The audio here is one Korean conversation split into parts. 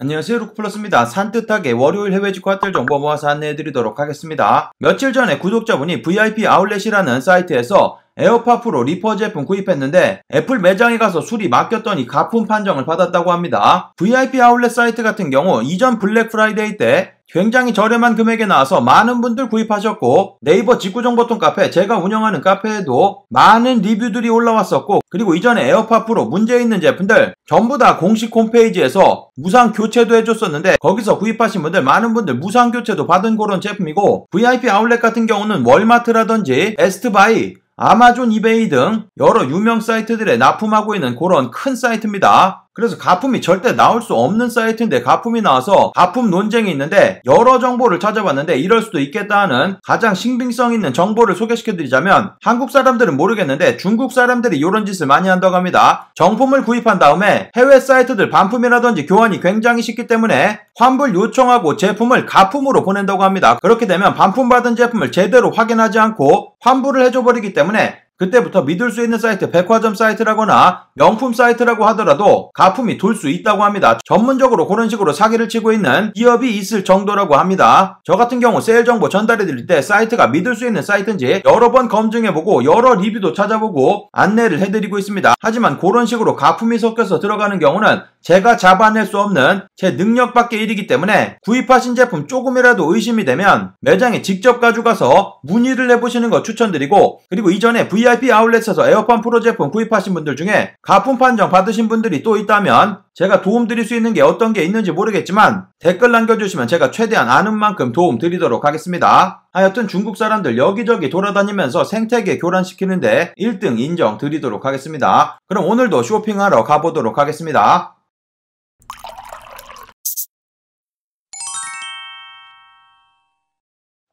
안녕하세요, 루크플러스입니다. 산뜻하게 월요일 해외 직구 핫딜 정보 모아서 안내해드리도록 하겠습니다. 며칠 전에 구독자분이 VIP 아울렛이라는 사이트에서 에어팟 프로 리퍼 제품 구입했는데 애플 매장에 가서 수리 맡겼더니 가품 판정을 받았다고 합니다. VIP 아울렛 사이트 같은 경우 이전 블랙 프라이데이 때 굉장히 저렴한 금액에 나와서 많은 분들 구입하셨고, 네이버 직구정보통 카페, 제가 운영하는 카페에도 많은 리뷰들이 올라왔었고, 그리고 이전에 에어팟 프로 문제 있는 제품들 전부 다 공식 홈페이지에서 무상 교체도 해줬었는데, 거기서 구입하신 분들 많은 분들 무상 교체도 받은 그런 제품이고, VIP 아울렛 같은 경우는 월마트라든지 베스트바이, 아마존, 이베이 등 여러 유명 사이트들에 납품하고 있는 그런 큰 사이트입니다. 그래서 가품이 절대 나올 수 없는 사이트인데 가품이 나와서 가품 논쟁이 있는데, 여러 정보를 찾아봤는데 이럴 수도 있겠다 하는 가장 신빙성 있는 정보를 소개시켜드리자면, 한국 사람들은 모르겠는데 중국 사람들이 이런 짓을 많이 한다고 합니다. 정품을 구입한 다음에 해외 사이트들 반품이라든지 교환이 굉장히 쉽기 때문에 환불 요청하고 제품을 가품으로 보낸다고 합니다. 그렇게 되면 반품받은 제품을 제대로 확인하지 않고 환불을 해줘버리기 때문에 그때부터 믿을 수 있는 사이트, 백화점 사이트라거나 명품 사이트라고 하더라도 가품이 돌 수 있다고 합니다. 전문적으로 그런 식으로 사기를 치고 있는 기업이 있을 정도라고 합니다. 저 같은 경우 세일 정보 전달해 드릴 때 사이트가 믿을 수 있는 사이트인지 여러 번 검증해보고 여러 리뷰도 찾아보고 안내를 해드리고 있습니다. 하지만 그런 식으로 가품이 섞여서 들어가는 경우는 제가 잡아낼 수 없는 제 능력 밖의 일이기 때문에 구입하신 제품 조금이라도 의심이 되면 매장에 직접 가져가서 문의를 해보시는 거 추천드리고, 그리고 이전에 VIP 아울렛에서 에어팟 프로 제품 구입하신 분들 중에 가품 판정 받으신 분들이 또 있다면 제가 도움 드릴 수 있는 게 어떤 게 있는지 모르겠지만 댓글 남겨주시면 제가 최대한 아는 만큼 도움 드리도록 하겠습니다. 하여튼 중국 사람들 여기저기 돌아다니면서 생태계 교란시키는데 1등 인정 드리도록 하겠습니다. 그럼 오늘도 쇼핑하러 가보도록 하겠습니다.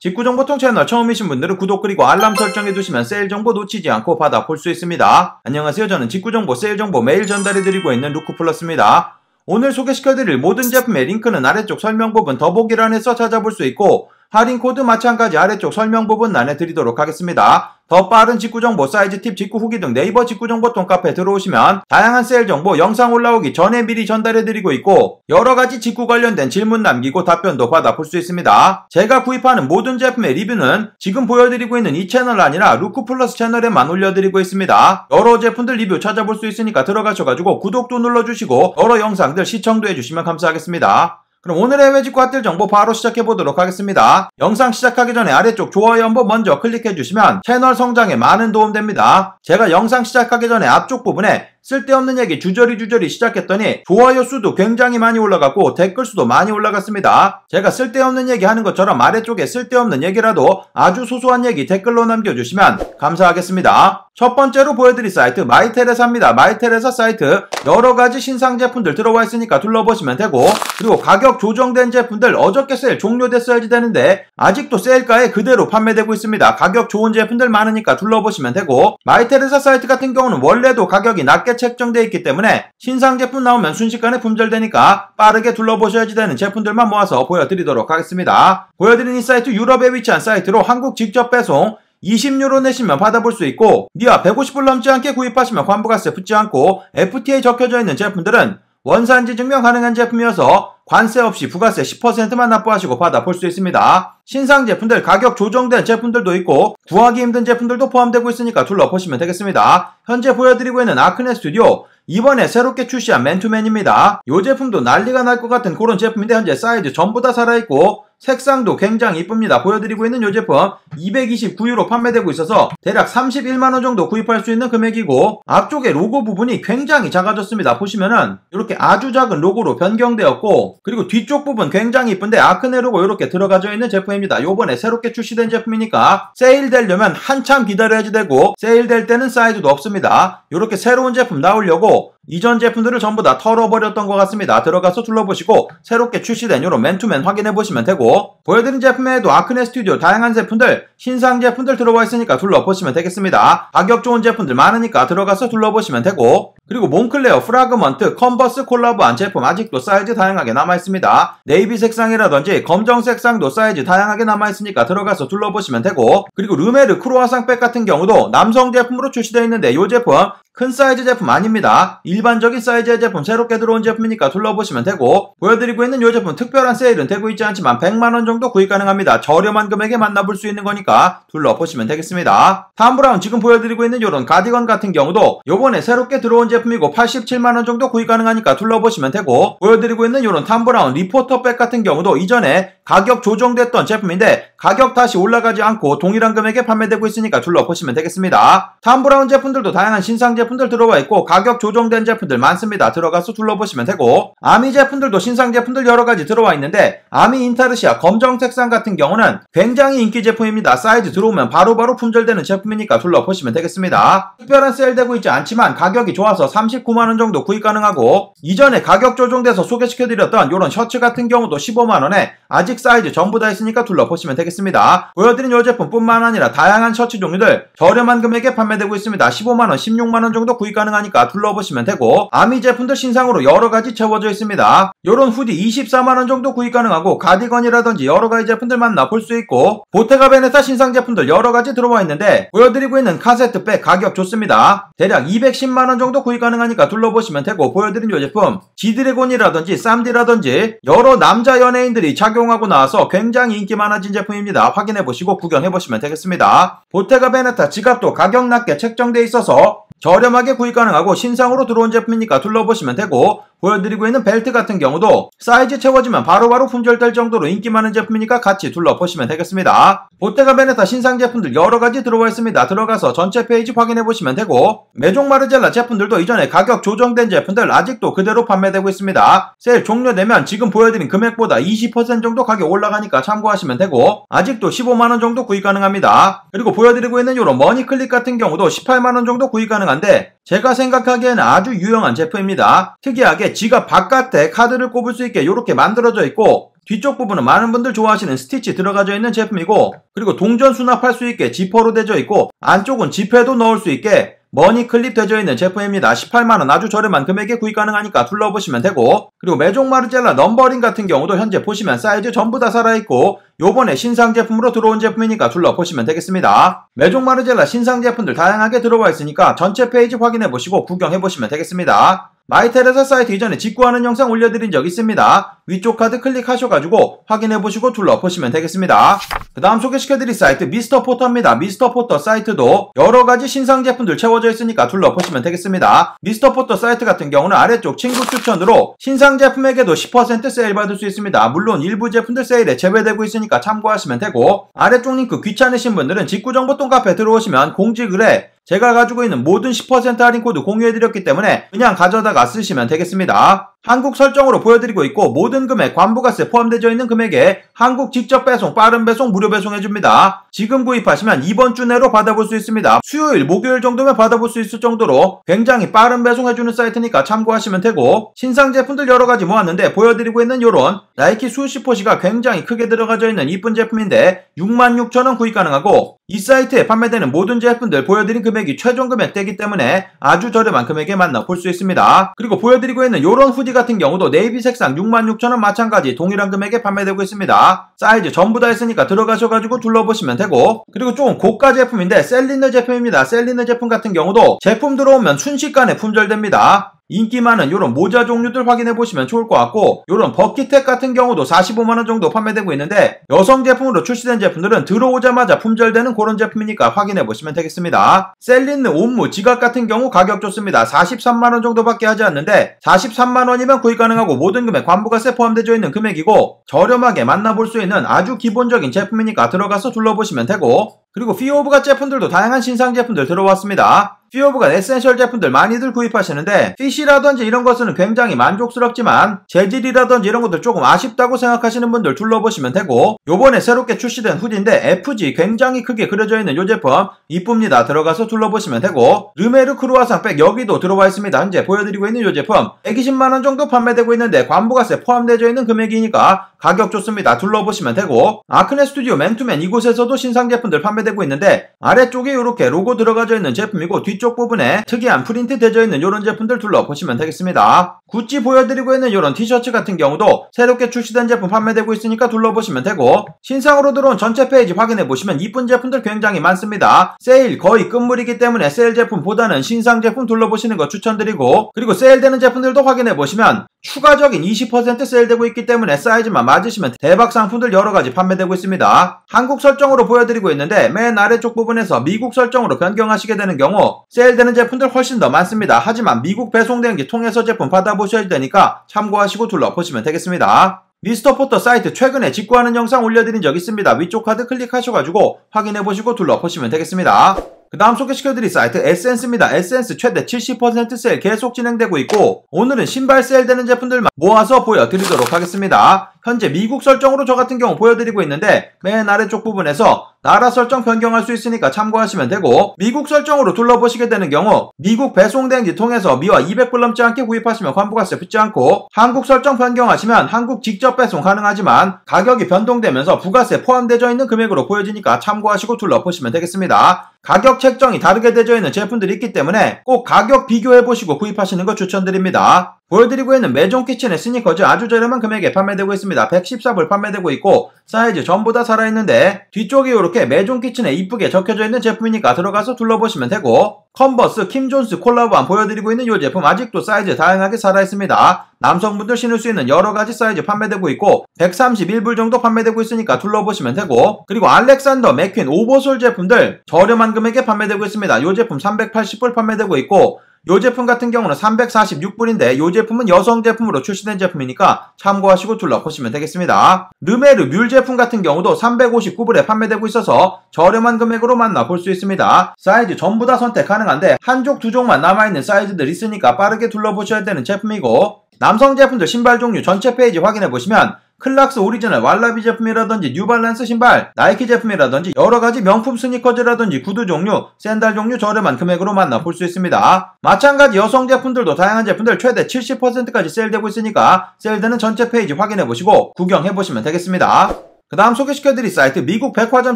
직구정보통 채널 처음이신 분들은 구독 그리고 알람 설정해두시면 세일 정보 놓치지 않고 받아볼 수 있습니다. 안녕하세요, 저는 직구정보, 세일 정보 매일 전달해드리고 있는 루크플러스입니다. 오늘 소개시켜드릴 모든 제품의 링크는 아래쪽 설명 부분 더보기란에서 찾아볼 수 있고, 할인 코드 마찬가지 아래쪽 설명 부분 안내 드리도록 하겠습니다. 더 빠른 직구정보, 사이즈 팁, 직구 후기 등 네이버 직구정보통 카페 들어오시면 다양한 세일 정보 영상 올라오기 전에 미리 전달해드리고 있고, 여러가지 직구 관련된 질문 남기고 답변도 받아볼 수 있습니다. 제가 구입하는 모든 제품의 리뷰는 지금 보여드리고 있는 이 채널 아니라 루크플러스 채널에만 올려드리고 있습니다. 여러 제품들 리뷰 찾아볼 수 있으니까 들어가셔가지고 구독도 눌러주시고 여러 영상들 시청도 해주시면 감사하겠습니다. 그럼 오늘의 해외 직구 핫딜 정보 바로 시작해보도록 하겠습니다. 영상 시작하기 전에 아래쪽 좋아요 한번 먼저 클릭해주시면 채널 성장에 많은 도움 됩니다. 제가 영상 시작하기 전에 앞쪽 부분에 쓸데없는 얘기 주저리 시작했더니 좋아요 수도 굉장히 많이 올라갔고 댓글 수도 많이 올라갔습니다. 제가 쓸데없는 얘기 하는 것처럼 아래쪽에 쓸데없는 얘기라도 아주 소소한 얘기 댓글로 남겨주시면 감사하겠습니다. 첫 번째로 보여드릴 사이트 마이테레사입니다. 마이테레사 사이트 여러가지 신상 제품들 들어와 있으니까 둘러보시면 되고, 그리고 가격 조정된 제품들 어저께 세일 종료됐어야지 되는데 아직도 세일가에 그대로 판매되고 있습니다. 가격 좋은 제품들 많으니까 둘러보시면 되고, 마이테레사 사이트 같은 경우는 원래도 가격이 낮게 책정되어 있기 때문에 신상 제품 나오면 순식간에 품절되니까 빠르게 둘러보셔야지 되는 제품들만 모아서 보여드리도록 하겠습니다. 보여드린 이 사이트 유럽에 위치한 사이트로 한국 직접 배송 20유로 내시면 받아볼 수 있고, 미화 150불 넘지 않게 구입하시면 환부가세 붙지 않고 FTA 적혀져 있는 제품들은 원산지 증명 가능한 제품이어서 관세 없이 부가세 10%만 납부하시고 받아볼 수 있습니다. 신상 제품들 가격 조정된 제품들도 있고 구하기 힘든 제품들도 포함되고 있으니까 둘러보시면 되겠습니다. 현재 보여드리고 있는 아크네 스튜디오 이번에 새롭게 출시한 맨투맨입니다. 이 제품도 난리가 날 것 같은 그런 제품인데 현재 사이즈 전부 다 살아있고 색상도 굉장히 이쁩니다. 보여드리고 있는 이 제품 229유로 판매되고 있어서 대략 31만원 정도 구입할 수 있는 금액이고, 앞쪽에 로고 부분이 굉장히 작아졌습니다. 보시면은 이렇게 아주 작은 로고로 변경되었고, 그리고 뒤쪽 부분 굉장히 이쁜데 아크네 로고 이렇게 들어가져 있는 제품입니다. 요번에 새롭게 출시된 제품이니까 세일되려면 한참 기다려야지 되고, 세일될 때는 사이즈도 없습니다. 이렇게 새로운 제품 나오려고 이전 제품들을 전부 다 털어버렸던 것 같습니다. 들어가서 둘러보시고 새롭게 출시된 이런 맨투맨 확인해보시면 되고, 보여드린 제품 외에도 아크네 스튜디오 다양한 제품들, 신상 제품들 들어와 있으니까 둘러보시면 되겠습니다. 가격 좋은 제품들 많으니까 들어가서 둘러보시면 되고, 그리고 몽클레어, 프라그먼트, 컨버스 콜라보한 제품 아직도 사이즈 다양하게 남아있습니다. 네이비 색상이라든지 검정 색상도 사이즈 다양하게 남아있으니까 들어가서 둘러보시면 되고, 그리고 르메르 크로아상 백 같은 경우도 남성 제품으로 출시되어 있는데 이 제품 큰 사이즈 제품 아닙니다. 일반적인 사이즈의 제품 새롭게 들어온 제품이니까 둘러보시면 되고, 보여드리고 있는 이 제품 특별한 세일은 되고 있지 않지만 100만원 정도 구입 가능합니다. 저렴한 금액에 만나볼 수 있는 거니까 둘러보시면 되겠습니다. 탐 브라운 지금 보여드리고 있는 이런 가디건 같은 경우도 요번에 새롭게 들어온 제품이고 87만원 정도 구입 가능하니까 둘러보시면 되고, 보여드리고 있는 이런 탐 브라운 리포터 백 같은 경우도 이전에 가격 조정됐던 제품인데 가격 다시 올라가지 않고 동일한 금액에 판매되고 있으니까 둘러보시면 되겠습니다. 탐 브라운 제품들도 다양한 신상 제품들 들어와 있고 가격 조정된 제품들 많습니다. 들어가서 둘러보시면 되고, 아미 제품들도 신상 제품들 여러가지 들어와 있는데 아미 인타르시아 검정 색상 같은 경우는 굉장히 인기 제품입니다. 사이즈 들어오면 바로바로 품절되는 제품이니까 둘러보시면 되겠습니다. 특별한 세일되고 있지 않지만 가격이 좋아서 39만원 정도 구입 가능하고, 이전에 가격 조정돼서 소개시켜드렸던 이런 셔츠 같은 경우도 15만원에 아직 사이즈 전부 다 있으니까 둘러보시면 되겠습니다. 보여드린 이 제품 뿐만 아니라 다양한 셔츠 종류들 저렴한 금액에 판매되고 있습니다. 15만원, 16만원 정도 구입 가능하니까 둘러보시면 되고, 아미 제품들 신상으로 여러가지 채워져 있습니다. 요런 후디 24만원 정도 구입 가능하고 가디건이라든지 여러가지 제품들 만나볼 수 있고, 보테가 베네타 신상 제품들 여러가지 들어와 있는데 보여드리고 있는 카세트 백 가격 좋습니다. 대략 210만원 정도 구입 가능하니까 둘러보시면 되고, 보여드린 이 제품 지드래곤이라든지 쌈디라든지 여러 남자 연예인들이 착용하고 나와서 굉장히 인기 많아진 제품입니다. 확인해보시고 구경해보시면 되겠습니다. 보테가 베네타 지갑도 가격 낮게 책정돼 있어서 저렴하게 구입 가능하고 신상으로 들어온 제품이니까 둘러보시면 되고, 보여드리고 있는 벨트 같은 경우도 사이즈 채워지면 바로바로 품절될 정도로 인기 많은 제품이니까 같이 둘러보시면 되겠습니다. 보테가 베네타 신상 제품들 여러가지 들어와 있습니다. 들어가서 전체 페이지 확인해보시면 되고, 메종 마르젤라 제품들도 이전에 가격 조정된 제품들 아직도 그대로 판매되고 있습니다. 세일 종료되면 지금 보여드린 금액보다 20% 정도 가격 올라가니까 참고하시면 되고, 아직도 15만원 정도 구입 가능합니다. 그리고 보여드리고 있는 이런 머니클릭 같은 경우도 18만원 정도 구입 가능한데 제가 생각하기에는 아주 유용한 제품입니다. 특이하게 지갑 바깥에 카드를 꼽을 수 있게 이렇게 만들어져 있고, 뒤쪽 부분은 많은 분들 좋아하시는 스티치 들어가져 있는 제품이고, 그리고 동전 수납할 수 있게 지퍼로 되어 있고, 안쪽은 지폐도 넣을 수 있게 머니클립 되어 있는 제품입니다. 18만원 아주 저렴한 금액에 구입 가능하니까 둘러보시면 되고, 그리고 메종 마르젤라 넘버링 같은 경우도 현재 보시면 사이즈 전부 다 살아있고 요번에 신상 제품으로 들어온 제품이니까 둘러보시면 되겠습니다. 메종 마르젤라 신상 제품들 다양하게 들어와 있으니까 전체 페이지 확인해보시고 구경해보시면 되겠습니다. 마이테레사 사이트 이전에 직구하는 영상 올려드린 적 있습니다. 위쪽 카드 클릭하셔가지고 확인해보시고 둘러보시면 되겠습니다. 그 다음 소개시켜드릴 사이트 미스터 포터입니다. 미스터 포터 사이트도 여러가지 신상 제품들 채워져 있으니까 둘러보시면 되겠습니다. 미스터 포터 사이트 같은 경우는 아래쪽 친구 추천으로 신상 제품에게도 10% 세일 받을 수 있습니다. 물론 일부 제품들 세일에 제외되고 있으니까 참고하시면 되고, 아래쪽 링크 귀찮으신 분들은 직구정보통 카페 들어오시면 공지글에 제가 가지고 있는 모든 10% 할인 코드 공유해드렸기 때문에 그냥 가져다가 쓰시면 되겠습니다. 한국 설정으로 보여드리고 있고, 모든 금액 관부가세 포함되어 있는 금액에 한국 직접 배송, 빠른 배송, 무료 배송해줍니다. 지금 구입하시면 이번 주 내로 받아볼 수 있습니다. 수요일, 목요일 정도면 받아볼 수 있을 정도로 굉장히 빠른 배송해주는 사이트니까 참고하시면 되고, 신상 제품들 여러가지 모았는데 보여드리고 있는 요런 나이키 수시포시가 굉장히 크게 들어가져 있는 이쁜 제품인데 66,000원 구입 가능하고, 이 사이트에 판매되는 모든 제품들 보여드린 금액이 최종 금액대이기 때문에 아주 저렴한 금액에 만나볼 수 있습니다. 그리고 보여드리고 있는 요런 후디 같은 경우도 네이비 색상 66,000원 마찬가지 동일한 금액에 판매되고 있습니다. 사이즈 전부 다 있으니까 들어가셔가지고 둘러보시면 되고, 그리고 조금 고가 제품인데 셀리느 제품입니다. 셀리느 제품 같은 경우도 제품 들어오면 순식간에 품절됩니다. 인기 많은 이런 모자 종류들 확인해보시면 좋을 것 같고, 이런 버킷텍 같은 경우도 45만원 정도 판매되고 있는데 여성 제품으로 출시된 제품들은 들어오자마자 품절되는 그런 제품이니까 확인해보시면 되겠습니다. 셀린느 옴무 지갑 같은 경우 가격 좋습니다. 43만원 정도밖에 하지 않는데 43만원이면 구입 가능하고 모든 금액 관부가세 포함되어 있는 금액이고 저렴하게 만나볼 수 있는 아주 기본적인 제품이니까 들어가서 둘러보시면 되고, 그리고 피오브가 제품들도 다양한 신상 제품들 들어왔습니다. 피오브가 에센셜 제품들 많이들 구입하시는데 핏이라든지 이런 것은 굉장히 만족스럽지만 재질이라든지 이런 것들 조금 아쉽다고 생각하시는 분들 둘러보시면 되고, 요번에 새롭게 출시된 후디인데 FG 굉장히 크게 그려져 있는 요 제품 이쁩니다. 들어가서 둘러보시면 되고, 르메르 크루아상 백 여기도 들어와 있습니다. 현재 보여드리고 있는 요 제품 120만원 정도 판매되고 있는데 관부가세 포함되어 있는 금액이니까 가격 좋습니다. 둘러보시면 되고, 아크네 스튜디오 맨투맨 이곳에서도 신상 제품들 판매되고 있는데 아래쪽에 이렇게 로고 들어가져 있는 제품이고 뒤쪽 부분에 특이한 프린트 되어 있는 이런 제품들 둘러보시면 되겠습니다. 구찌 보여드리고 있는 이런 티셔츠 같은 경우도 새롭게 출시된 제품 판매되고 있으니까 둘러보시면 되고, 신상으로 들어온 전체 페이지 확인해보시면 이쁜 제품들 굉장히 많습니다. 세일 거의 끝물이기 때문에 세일 제품보다는 신상 제품 둘러보시는 거 추천드리고, 그리고 세일되는 제품들도 확인해보시면 추가적인 20% 세일되고 있기 때문에 사이즈만 맞으시면 대박 상품들 여러가지 판매되고 있습니다. 한국 설정으로 보여드리고 있는데 맨 아래쪽 부분에서 미국 설정으로 변경하시게 되는 경우 세일되는 제품들 훨씬 더 많습니다. 하지만 미국 배송대행지 통해서 제품 받아보셔야 되니까 참고하시고 둘러보시면 되겠습니다. 미스터포터 사이트 최근에 직구하는 영상 올려드린 적 있습니다. 위쪽 카드 클릭하셔가지고 확인해보시고 둘러보시면 되겠습니다. 그 다음 소개시켜드릴 사이트 에센스입니다. 에센스 최대 70% 세일 계속 진행되고 있고, 오늘은 신발 세일되는 제품들만 모아서 보여드리도록 하겠습니다. 현재 미국 설정으로 저 같은 경우 보여드리고 있는데 맨 아래쪽 부분에서 나라 설정 변경할 수 있으니까 참고하시면 되고, 미국 설정으로 둘러보시게 되는 경우 미국 배송대행지 통해서 미화 200불 넘지 않게 구입하시면 관부가세 붙지 않고, 한국 설정 변경하시면 한국 직접 배송 가능하지만 가격이 변동되면서 부가세 포함되어 있는 금액으로 보여지니까 참고하시고 둘러보시면 되겠습니다. 가격 책정이 다르게 되어 있는 제품들이 있기 때문에 꼭 가격 비교해보시고 구입하시는 거 추천드립니다. 보여드리고 있는 메종 키친의 스니커즈 아주 저렴한 금액에 판매되고 있습니다. 114불 판매되고 있고 사이즈 전부 다 살아있는데 뒤쪽에 이렇게 메종 키친에 이쁘게 적혀져 있는 제품이니까 들어가서 둘러보시면 되고, 컨버스 킴존스 콜라보한 보여드리고 있는 이 제품 아직도 사이즈 다양하게 살아있습니다. 남성분들 신을 수 있는 여러가지 사이즈 판매되고 있고 131불 정도 판매되고 있으니까 둘러보시면 되고, 그리고 알렉산더 맥퀸 오버솔 제품들 저렴한 금액에 판매되고 있습니다. 이 제품 380불 판매되고 있고, 이 제품 같은 경우는 346불인데 이 제품은 여성 제품으로 출시된 제품이니까 참고하시고 둘러보시면 되겠습니다. 르메르 뮬 제품 같은 경우도 359불에 판매되고 있어서 저렴한 금액으로 만나볼 수 있습니다. 사이즈 전부 다 선택 가능한데 한쪽 두 종만 남아있는 사이즈들 있으니까 빠르게 둘러보셔야 되는 제품이고, 남성 제품들 신발 종류 전체 페이지 확인해보시면 클락스 오리지널 왈라비 제품이라든지 뉴발란스 신발, 나이키 제품이라든지 여러가지 명품 스니커즈라든지 구두 종류, 샌들 종류 저렴한 금액으로 만나볼 수 있습니다. 마찬가지 여성 제품들도 다양한 제품들 최대 70%까지 세일되고 있으니까 세일되는 전체 페이지 확인해보시고 구경해보시면 되겠습니다. 그 다음 소개시켜드릴 사이트 미국 백화점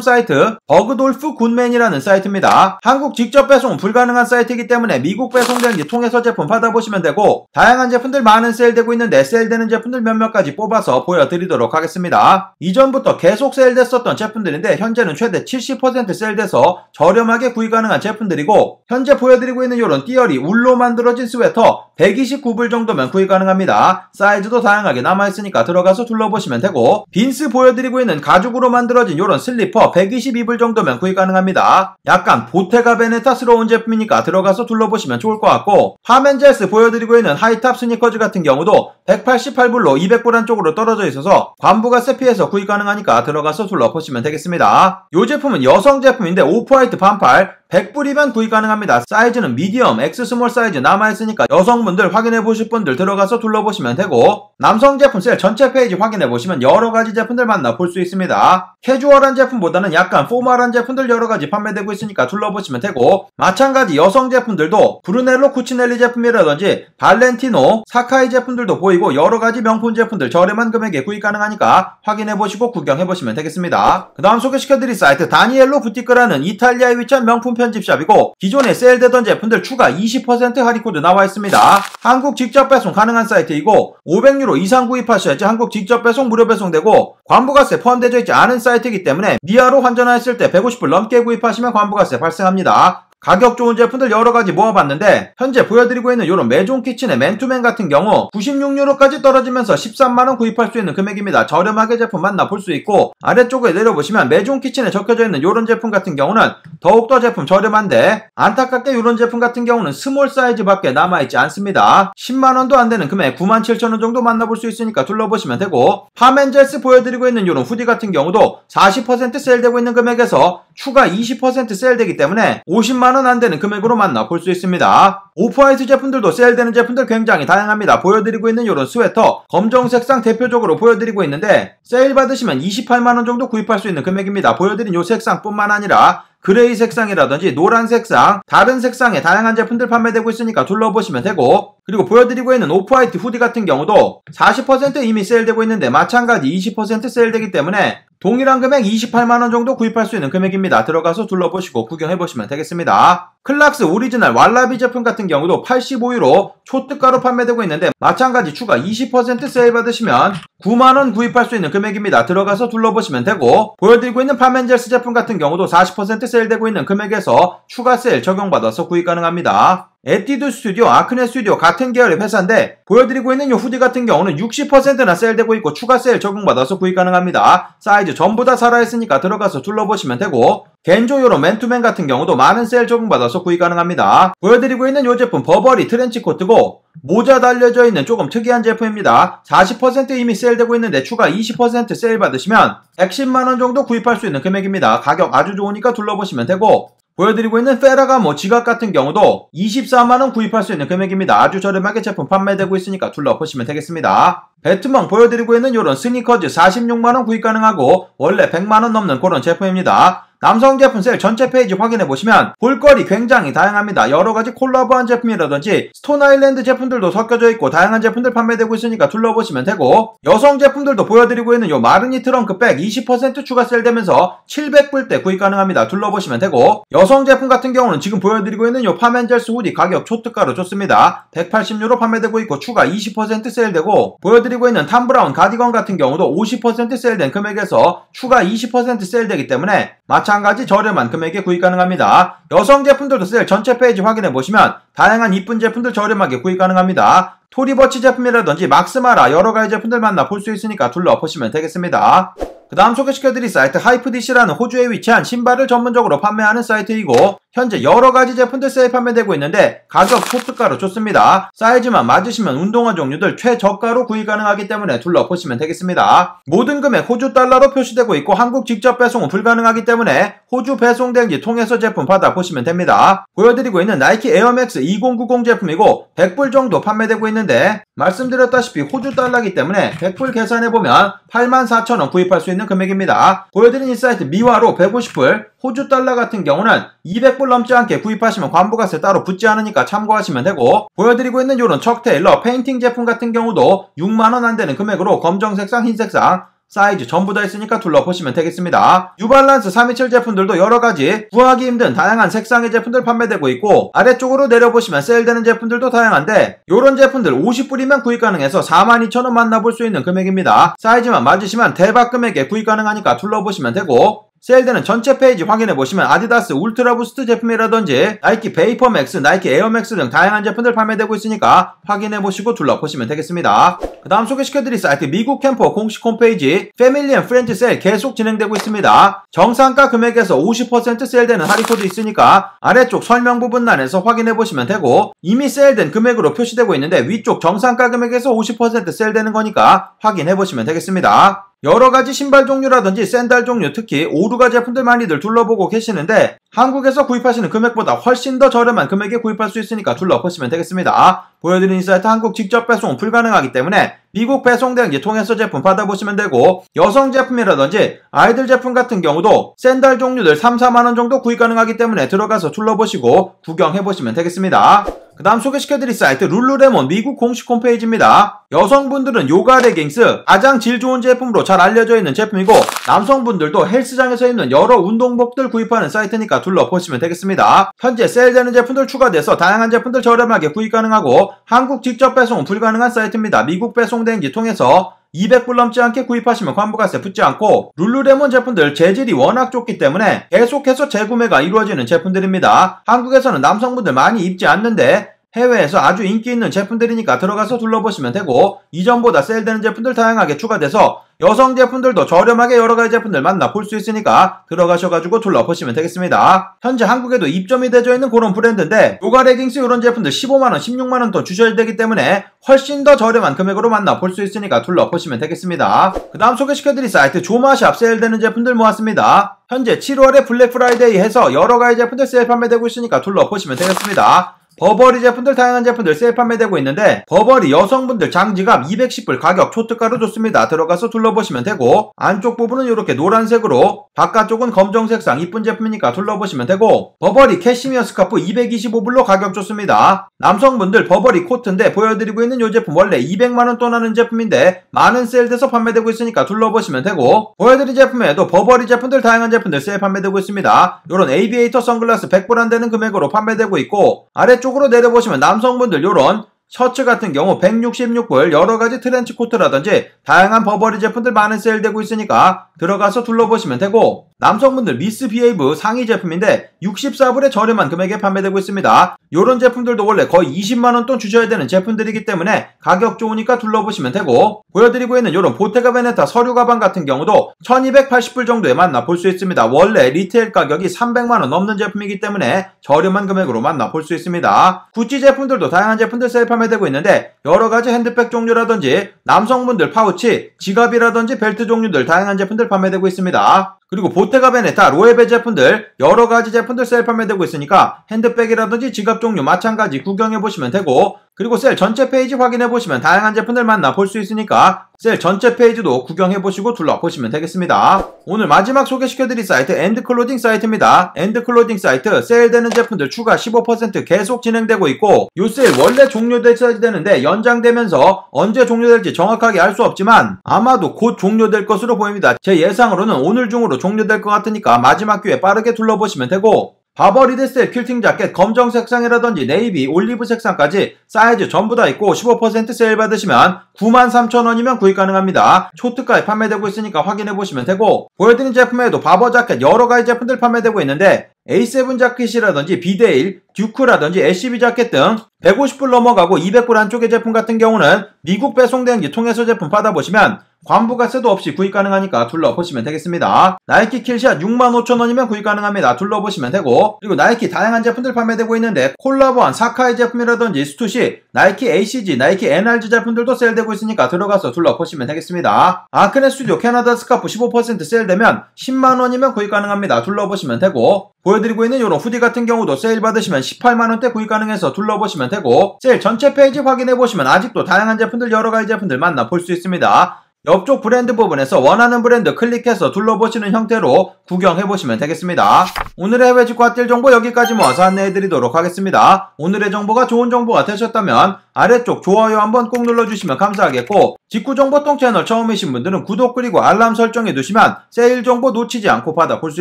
사이트 버그돌프 굿맨이라는 사이트입니다. 한국 직접 배송은 불가능한 사이트이기 때문에 미국 배송대행지 통해서 제품 받아보시면 되고, 다양한 제품들 많은 세일되고 있는데 세일되는 제품들 몇몇 가지 뽑아서 보여드리도록 하겠습니다. 이전부터 계속 세일됐었던 제품들인데 현재는 최대 70% 세일돼서 저렴하게 구입 가능한 제품들이고, 현재 보여드리고 있는 이런 띠어리 울로 만들어진 스웨터 129불 정도면 구입 가능합니다. 사이즈도 다양하게 남아있으니까 들어가서 둘러보시면 되고, 빈스 보여드리고 있는 가죽으로 만들어진 이런 슬리퍼 122불 정도면 구입 가능합니다. 약간 보테가 베네타스러운 제품이니까 들어가서 둘러보시면 좋을 것 같고, 파멘젤스 보여드리고 있는 하이탑 스니커즈 같은 경우도 188불로 200불 안쪽으로 떨어져 있어서 관부가세 피해서 구입 가능하니까 들어가서 둘러보시면 되겠습니다. 이 제품은 여성 제품인데 오프화이트 반팔 100불이면 구입 가능합니다. 사이즈는 미디엄, X 스몰 사이즈 남아있으니까 여성분들 확인해보실 분들 들어가서 둘러보시면 되고, 남성 제품 세일 전체 페이지 확인해보시면 여러가지 제품들 만나볼 수 있습니다. 캐주얼한 제품보다는 약간 포멀한 제품들 여러가지 판매되고 있으니까 둘러보시면 되고, 마찬가지 여성 제품들도 브루넬로 쿠치넬리 제품이라든지 발렌티노, 사카이 제품들도 보이고 여러가지 명품 제품들 저렴한 금액에 구입 가능하니까 확인해보시고 구경해보시면 되겠습니다. 그 다음 소개시켜드릴 사이트 다니엘로 부티크라는 이탈리아에 위치한 명품 편집샵이고, 기존에 세일되던 제품들 추가 20% 할인코드 나와 있습니다. 한국 직접 배송 가능한 사이트이고 500유로 이상 구입하셔야지 한국 직접 배송 무료 배송되고 관부가세 포함되어 있지 않은 사이트이기 때문에 미아로 환전하였을 때 150불 넘게 구입하시면 관부가세 발생합니다. 가격 좋은 제품들 여러가지 모아봤는데 현재 보여드리고 있는 이런 메종 키친의 맨투맨 같은 경우 96유로까지 떨어지면서 13만원 구입할 수 있는 금액입니다. 저렴하게 제품 만나볼 수 있고, 아래쪽에 내려보시면 메종 키친에 적혀져 있는 이런 제품 같은 경우는 더욱더 제품 저렴한데, 안타깝게 이런 제품 같은 경우는 스몰 사이즈밖에 남아있지 않습니다. 10만원도 안되는 금액 97,000원 정도 만나볼 수 있으니까 둘러보시면 되고, 파멘젤스 보여드리고 있는 이런 후디 같은 경우도 40% 세일되고 있는 금액에서 추가 20% 세일되기 때문에 50만원 안되는 금액으로 만나볼 수 있습니다. 오프화이트 제품들도 세일되는 제품들 굉장히 다양합니다. 보여드리고 있는 이런 스웨터 검정 색상 대표적으로 보여드리고 있는데 세일 받으시면 28만원 정도 구입할 수 있는 금액입니다. 보여드린 이 색상뿐만 아니라 그레이 색상이라든지 노란 색상, 다른 색상의 다양한 제품들 판매되고 있으니까 둘러보시면 되고, 그리고 보여드리고 있는 오프화이트 후디 같은 경우도 40% 이미 세일되고 있는데 마찬가지 20% 세일되기 때문에 동일한 금액 28만원 정도 구입할 수 있는 금액입니다. 들어가서 둘러보시고 구경해보시면 되겠습니다. 클락스 오리지널 왈라비 제품 같은 경우도 85유로 초특가로 판매되고 있는데 마찬가지 추가 20% 세일 받으시면 9만원 구입할 수 있는 금액입니다. 들어가서 둘러보시면 되고, 보여드리고 있는 파멘젤스 제품 같은 경우도 40% 세일되고 있는 금액에서 추가 세일 적용받아서 구입 가능합니다. 에뛰드 스튜디오, 아크네 스튜디오 같은 계열의 회사인데 보여드리고 있는 이 후디 같은 경우는 60%나 세일되고 있고 추가 세일 적용받아서 구입 가능합니다. 사이즈 전부 다 살아있으니까 들어가서 둘러보시면 되고, 겐조 요런 맨투맨 같은 경우도 많은 세일 적용받아서 구입 가능합니다. 보여드리고 있는 이 제품 버버리 트렌치 코트고 모자 달려져 있는 조금 특이한 제품입니다. 40% 이미 세일되고 있는데 추가 20% 세일 받으시면 110만원 정도 구입할 수 있는 금액입니다. 가격 아주 좋으니까 둘러보시면 되고, 보여드리고 있는 페라가모 지갑 같은 경우도 24만원 구입할 수 있는 금액입니다. 아주 저렴하게 제품 판매되고 있으니까 둘러보시면 되겠습니다. 배트멍 보여드리고 있는 이런 스니커즈 46만원 구입 가능하고 원래 100만원 넘는 그런 제품입니다. 남성 제품 세일 전체 페이지 확인해보시면 볼거리 굉장히 다양합니다. 여러가지 콜라보한 제품이라든지 스톤 아일랜드 제품들도 섞여져 있고 다양한 제품들 판매되고 있으니까 둘러보시면 되고, 여성 제품들도 보여드리고 있는 요 마르니 트렁크백 20% 추가 세일되면서 700불대 구입 가능합니다. 둘러보시면 되고, 여성 제품 같은 경우는 지금 보여드리고 있는 요 파멘젤스 후디 가격 초특가로 좋습니다. 180유로 판매되고 있고 추가 20% 세일되고, 보여드리고 있는 탐브라운 가디건 같은 경우도 50% 세일된 금액에서 추가 20% 세일되기 때문에 마찬가지 저렴한 금액에 구입 가능합니다. 여성 제품들도 세일 전체 페이지 확인해보시면 다양한 이쁜 제품들 저렴하게 구입 가능합니다. 토리버치 제품이라든지 막스마라 여러가지 제품들 만나 볼 수 있으니까 둘러보시면 되겠습니다. 그 다음 소개시켜드릴 사이트 하이프디시라는 호주에 위치한 신발을 전문적으로 판매하는 사이트이고 현재 여러가지 제품들 세일 판매되고 있는데 가격 초특가로 좋습니다. 사이즈만 맞으시면 운동화 종류들 최저가로 구입 가능하기 때문에 둘러보시면 되겠습니다. 모든 금액 호주 달러로 표시되고 있고 한국 직접 배송은 불가능하기 때문에 호주 배송 대행지 통해서 제품 받아보시면 됩니다. 보여드리고 있는 나이키 에어맥스 2090 제품이고 100불 정도 판매되고 있는데 말씀드렸다시피 호주 달러이기 때문에 100불 계산해보면 84,000원 구입할 수 있는 금액입니다. 보여드린 이 사이트 미화로 150불, 호주 달러 같은 경우는 200불 넘지 않게 구입하시면 관부가세 따로 붙지 않으니까 참고하시면 되고, 보여드리고 있는 요런 척 테일러 페인팅 제품 같은 경우도 6만원 안되는 금액으로 검정색상, 흰색상 사이즈 전부 다 있으니까 둘러보시면 되겠습니다. 뉴발란스 327 제품들도 여러가지 구하기 힘든 다양한 색상의 제품들 판매되고 있고 아래쪽으로 내려보시면 세일되는 제품들도 다양한데 요런 제품들 50불이면 구입 가능해서 42,000원 만나볼 수 있는 금액입니다. 사이즈만 맞으시면 대박 금액에 구입 가능하니까 둘러보시면 되고, 세일되는 전체 페이지 확인해보시면 아디다스 울트라부스트 제품이라든지 나이키 베이퍼맥스, 나이키 에어맥스 등 다양한 제품들 판매되고 있으니까 확인해보시고 둘러보시면 되겠습니다. 그 다음 소개시켜드릴 사이트 미국 캠퍼 공식 홈페이지 패밀리 앤 프렌즈 세일 계속 진행되고 있습니다. 정상가 금액에서 50% 세일되는 할인코드 있으니까 아래쪽 설명 부분란에서 확인해보시면 되고, 이미 세일된 금액으로 표시되고 있는데 위쪽 정상가 금액에서 50% 세일되는 거니까 확인해보시면 되겠습니다. 여러가지 신발 종류라든지 샌들 종류, 특히 오르가 제품들 많이들 둘러보고 계시는데 한국에서 구입하시는 금액보다 훨씬 더 저렴한 금액에 구입할 수 있으니까 둘러보시면 되겠습니다. 보여드린 이 사이트 한국 직접 배송은 불가능하기 때문에 미국 배송 대행지 통해서 제품 받아보시면 되고, 여성 제품이라든지 아이들 제품 같은 경우도 샌들 종류들 3, 4만원 정도 구입 가능하기 때문에 들어가서 둘러보시고 구경해보시면 되겠습니다. 그 다음 소개시켜드릴 사이트 룰루레몬 미국 공식 홈페이지입니다. 여성분들은 요가 레깅스 가장 질 좋은 제품으로 잘 알려져 있는 제품이고 남성분들도 헬스장에서 입는 여러 운동복들 구입하는 사이트니까 둘러보시면 되겠습니다. 현재 세일되는 제품들 추가돼서 다양한 제품들 저렴하게 구입 가능하고 한국 직접 배송은 불가능한 사이트입니다. 미국 배송 대행지 통해서 200불 넘지 않게 구입하시면 관부가세 붙지 않고 룰루레몬 제품들 재질이 워낙 좋기 때문에 계속해서 재구매가 이루어지는 제품들입니다. 한국에서는 남성분들 많이 입지 않는데 해외에서 아주 인기 있는 제품들이니까 들어가서 둘러보시면 되고, 이전보다 세일되는 제품들 다양하게 추가돼서 여성 제품들도 저렴하게 여러가지 제품들 만나 볼 수 있으니까 들어가셔가지고 둘러보시면 되겠습니다. 현재 한국에도 입점이 되어 있는 그런 브랜드인데 요가 레깅스 이런 제품들 15만원, 16만원 더 주셔야 되기 때문에 훨씬 더 저렴한 금액으로 만나 볼 수 있으니까 둘러보시면 되겠습니다. 그 다음 소개시켜드릴 사이트 조마샵 세일되는 제품들 모았습니다. 현재 7월에 블랙 프라이데이 해서 여러가지 제품들 세일 판매되고 있으니까 둘러보시면 되겠습니다. 버버리 제품들 다양한 제품들 세일 판매되고 있는데 버버리 여성분들 장지갑 210불 가격 초특가로 좋습니다. 들어가서 둘러보시면 되고 안쪽 부분은 이렇게 노란색으로 바깥쪽은 검정색상 이쁜 제품이니까 둘러보시면 되고 버버리 캐시미어 스카프 225불로 가격 좋습니다. 남성분들 버버리 코트인데 보여드리고 있는 이 제품 원래 200만원 돈 하는 제품인데 많은 세일돼서 판매되고 있으니까 둘러보시면 되고 보여드린 제품에도 버버리 제품들 다양한 제품들 세일 판매되고 있습니다. 요런 에이비에이터 선글라스 100불 안 되는 금액으로 판매되고 있고 아래쪽으로 내려보시면 남성분들 요런 셔츠 같은 경우 166불 여러가지 트렌치 코트라든지 다양한 버버리 제품들 많은 세일되고 있으니까 들어가서 둘러보시면 되고 남성분들 미스 비에이브 상의 제품인데 64불에 저렴한 금액에 판매되고 있습니다. 요런 제품들도 원래 거의 20만원 돈 주셔야 되는 제품들이기 때문에 가격 좋으니까 둘러보시면 되고 보여드리고 있는 요런 보테가 베네타 서류 가방 같은 경우도 1280불 정도에 만나볼 수 있습니다. 원래 리테일 가격이 300만원 넘는 제품이기 때문에 저렴한 금액으로 만나볼 수 있습니다. 구찌 제품들도 다양한 제품들 세일 판매되고 있는데 여러가지 핸드백 종류라든지 남성분들 파우치, 지갑이라든지 벨트 종류들 다양한 제품들 판매되고 있습니다. 그리고 보테가 베네타 로에베 제품들 여러가지 제품들 세일 판매되고 있으니까 핸드백이라든지 지갑 종류 마찬가지 구경해보시면 되고 그리고 셀 전체 페이지 확인해보시면 다양한 제품들 만나볼 수 있으니까 셀 전체 페이지도 구경해보시고 둘러보시면 되겠습니다. 오늘 마지막 소개시켜드릴 사이트 엔드클로딩 사이트입니다. 엔드클로딩 사이트 세일되는 제품들 추가 15% 계속 진행되고 있고 요 세일 원래 종료됐어야 되는데 연장되면서 언제 종료될지 정확하게 알 수 없지만 아마도 곧 종료될 것으로 보입니다. 제 예상으로는 오늘 중으로 종료될 것 같으니까 마지막 기회에 빠르게 둘러보시면 되고 바버리 데스의 퀼팅 자켓 검정 색상이라든지 네이비, 올리브 색상까지 사이즈 전부 다 있고 15% 세일 받으시면 93,000원이면 구입 가능합니다. 초특가에 판매되고 있으니까 확인해보시면 되고 보여드린 제품에도 바버 자켓 여러가지 제품들 판매되고 있는데 A7 자켓이라든지 비데일, 듀크라든지 애쉬비 자켓 등 150불 넘어가고 200불 안쪽의 제품 같은 경우는 미국 배송대행지 통해서 제품 받아보시면 관부가세도 없이 구입 가능하니까 둘러보시면 되겠습니다. 나이키 킬샷 65,000원이면 구입 가능합니다. 둘러보시면 되고 그리고 나이키 다양한 제품들 판매되고 있는데 콜라보한 사카이 제품이라든지 스투시, 나이키 ACG, 나이키 NRG 제품들도 세일되고 있으니까 들어가서 둘러보시면 되겠습니다. 아크네 스튜디오 캐나다 스카프 15% 세일되면 10만원이면 구입 가능합니다. 둘러보시면 되고 보여드리고 있는 이런 후디 같은 경우도 세일 받으시면 18만원대 구입 가능해서 둘러보시면 되고 세일 전체 페이지 확인해보시면 아직도 다양한 제품들 여러가지 제품들 만나볼 수 있습니다. 옆쪽 브랜드 부분에서 원하는 브랜드 클릭해서 둘러보시는 형태로 구경해보시면 되겠습니다. 오늘의 해외 직구 핫딜 정보 여기까지 모아서 안내해드리도록 하겠습니다. 오늘의 정보가 좋은 정보가 되셨다면 아래쪽 좋아요 한번 꼭 눌러주시면 감사하겠고 직구정보통 채널 처음이신 분들은 구독 그리고 알람 설정해두시면 세일 정보 놓치지 않고 받아볼 수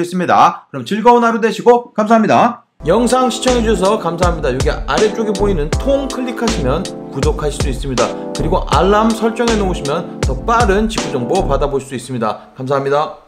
있습니다. 그럼 즐거운 하루 되시고 감사합니다. 영상 시청해주셔서 감사합니다. 여기 아래쪽에 보이는 통 클릭하시면 구독하실 수 있습니다. 그리고 알람 설정해 놓으시면 더 빠른 직구정보 받아볼 수 있습니다. 감사합니다.